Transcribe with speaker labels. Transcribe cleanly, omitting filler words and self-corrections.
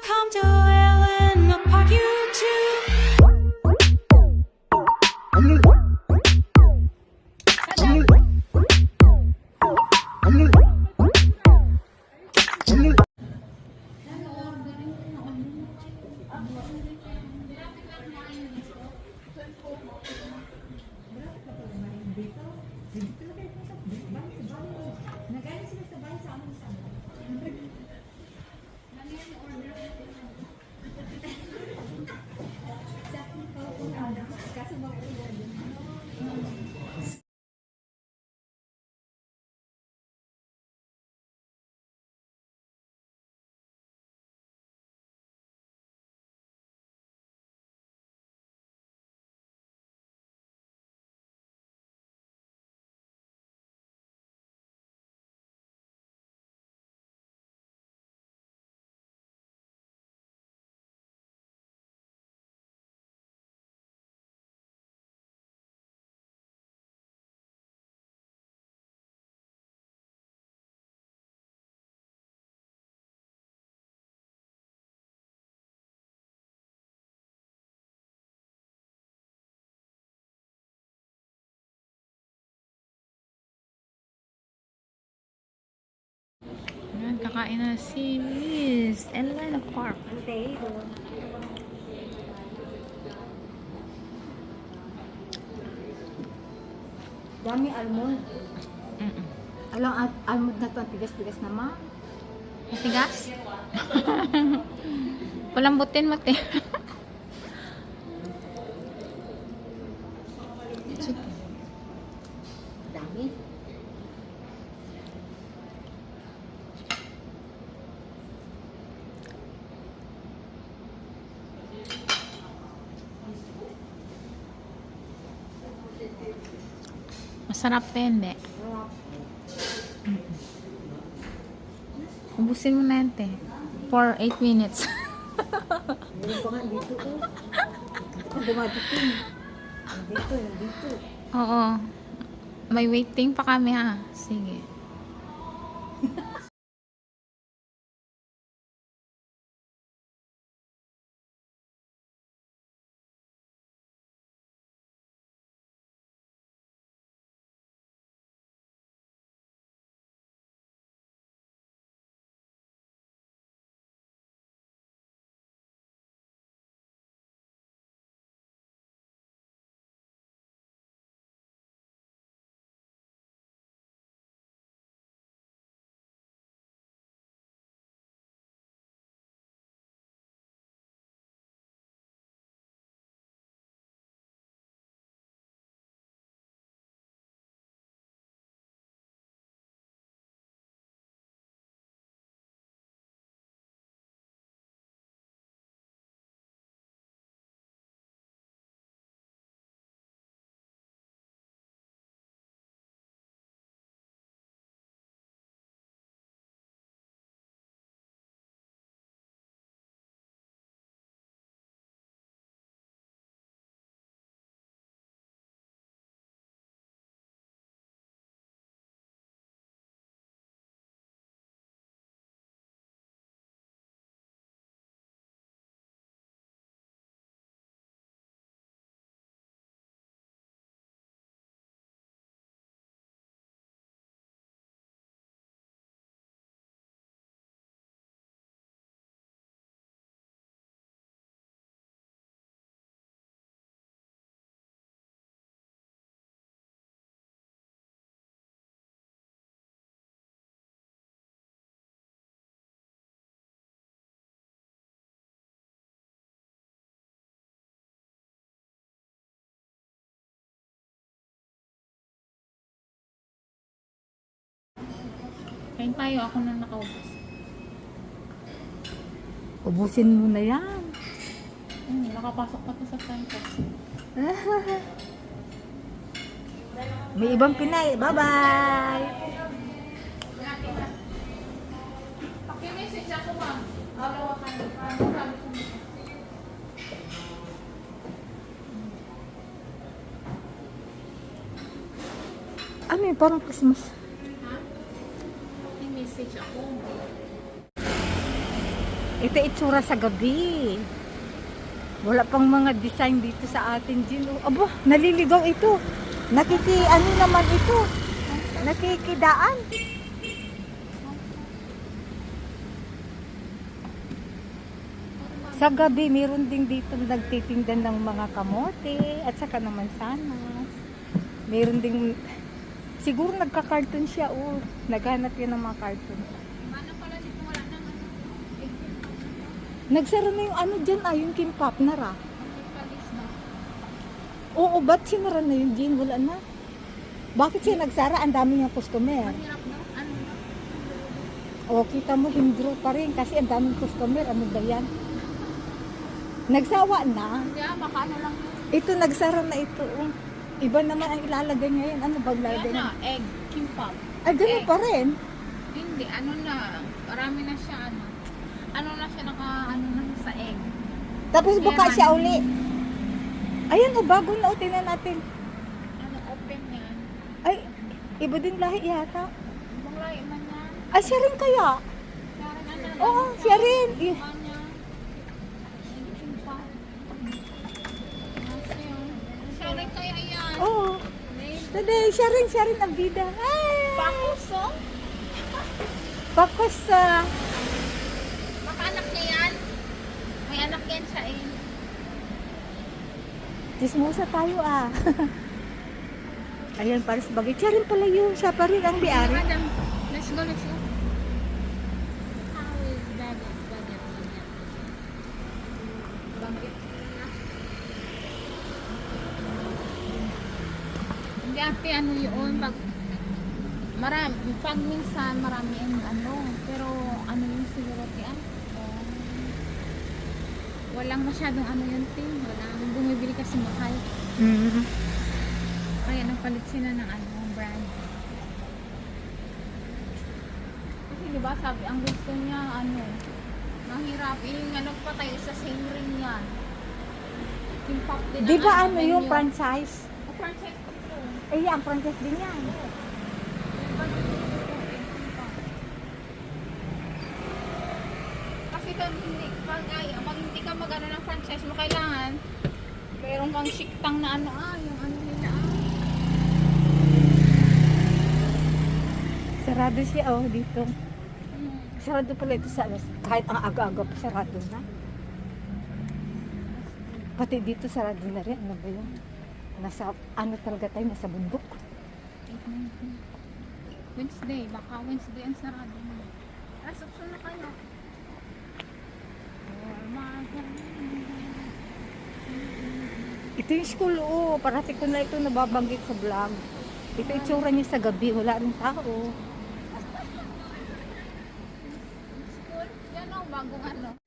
Speaker 1: Welcome to Elena Park YouTube.
Speaker 2: Ayan, kakain na si Miss Elena Park.
Speaker 3: Dami almond. Alang almond na to, ang tigas-tigas naman.
Speaker 2: Matigas? Palambutin mo, te.
Speaker 3: Dami.
Speaker 2: Masarap din, be. Ubusin mo na yan, te. For 8 minutes.
Speaker 3: Meron pa nga dito ko. Dumadating. Dito.
Speaker 2: Oo. May waiting pa kami, ha. Sige. Kain tayo. Ako na nakaubos.
Speaker 3: Ubusin mo na yan.
Speaker 2: Nakapasok pa to sa time ko.
Speaker 3: May ibang Pinay. Bye-bye!
Speaker 2: Paki-message ako, ma'am. Alawa ka na.
Speaker 3: Ano yun? Parang Christmas.
Speaker 2: Message ako.
Speaker 3: Ito itsura sa gabi. Wala pang mga design dito sa atin, Jin. Oh, aba, naliligaw ito. Ano naman ito? Nakikidaan. Sa gabi, meron din dito nagtitinda ng mga kamote at saka naman sana. Meron ding, siguro nagka-carton siya, oh. Naghanap yan ng mga carton.
Speaker 2: Ano pala dito wala nang ano?
Speaker 3: Nagsara na yung ano dyan, yung kimpap na ra.
Speaker 2: Palis na.
Speaker 3: Oo, ba't sinara na yun, Jean? Wala na. Bakit siya nagsara? Ang dami niyang customer.
Speaker 2: Hirap na. Ano na?
Speaker 3: O, kita mo, hindro pa rin kasi ang daming customer. Ano ba yan? Nagsawa na.
Speaker 2: Hindi baka ano lang yun.
Speaker 3: Ito, nagsara na ito. Oh. Iba naman ang ilalagay niya yan. Ano ba ilalagay
Speaker 2: Yan
Speaker 3: niya?
Speaker 2: na, egg, kimbap.
Speaker 3: Ay, ganun pa rin.
Speaker 2: Hindi, ano na, marami na siya, ano. Ano na siya, ano na siya sa egg.
Speaker 3: Tapos buka
Speaker 2: Meron.
Speaker 3: siya uli. Ayan, o, bago na. O, tingnan natin.
Speaker 2: Ano, open yan.
Speaker 3: Ay, iba din lahi yata.
Speaker 2: Ibang lahi man yan.
Speaker 3: Ay, siya rin kaya.
Speaker 2: Siya rin, ano,
Speaker 3: Oo, siya rin. Eh,
Speaker 2: Kanya. Egg, kimbap. Nasa yun. Siya rin kaya yan.
Speaker 3: Oo. Dali, siya rin ang bida. Ay!
Speaker 2: Pakuso?
Speaker 3: Bakos sa...
Speaker 2: Baka anak niya yan. May anak yan siya eh.
Speaker 3: Chismosa tayo ah. Ayan, para sa bagay. Siya rin pala yun. Siya pa rin ang biyari.
Speaker 2: Madam, let's go, let's go. How is budget? Budget. Hindi ate, ano yun, pag minsan marami ang ano, pero ano yun siguro tiyan. Walang masyadong ano yun, ting. Walang bumibili kasi mahal.
Speaker 3: Mm.
Speaker 2: Kaya nagpalit sila ng ano, brand. Kasi di ba sabi, ang gusto niya, ano, mahirap. Yung ano pa tayo sa same ring yan. Kimbap din
Speaker 3: Di
Speaker 2: ang
Speaker 3: ba ano
Speaker 2: menu.
Speaker 3: yung franchise?
Speaker 2: Oh, franchise ko to.
Speaker 3: Eh, ang franchise din yan.
Speaker 2: Kasi kung hindi, pag hindi ka mag-ano ng franchise mo, kailangan meron kang siktang na ano, yung ano nila,
Speaker 3: Sarado siya, oh, dito.
Speaker 2: Hmm.
Speaker 3: Sarado pala ito sa kahit ang aga-aga pa, sarado na. Pati dito, sarado na rin. Ano ba yun? Nasa, ano talaga tayo, nasa bundok.
Speaker 2: Wednesday, baka Wednesday ang sarado mo. Reception na kayo.
Speaker 3: Ito yung school, oh. Parati ko na ito nababanggit sa vlog. Ito itsura niya sa gabi, wala rin tao.
Speaker 2: School, yan o, bagong ano.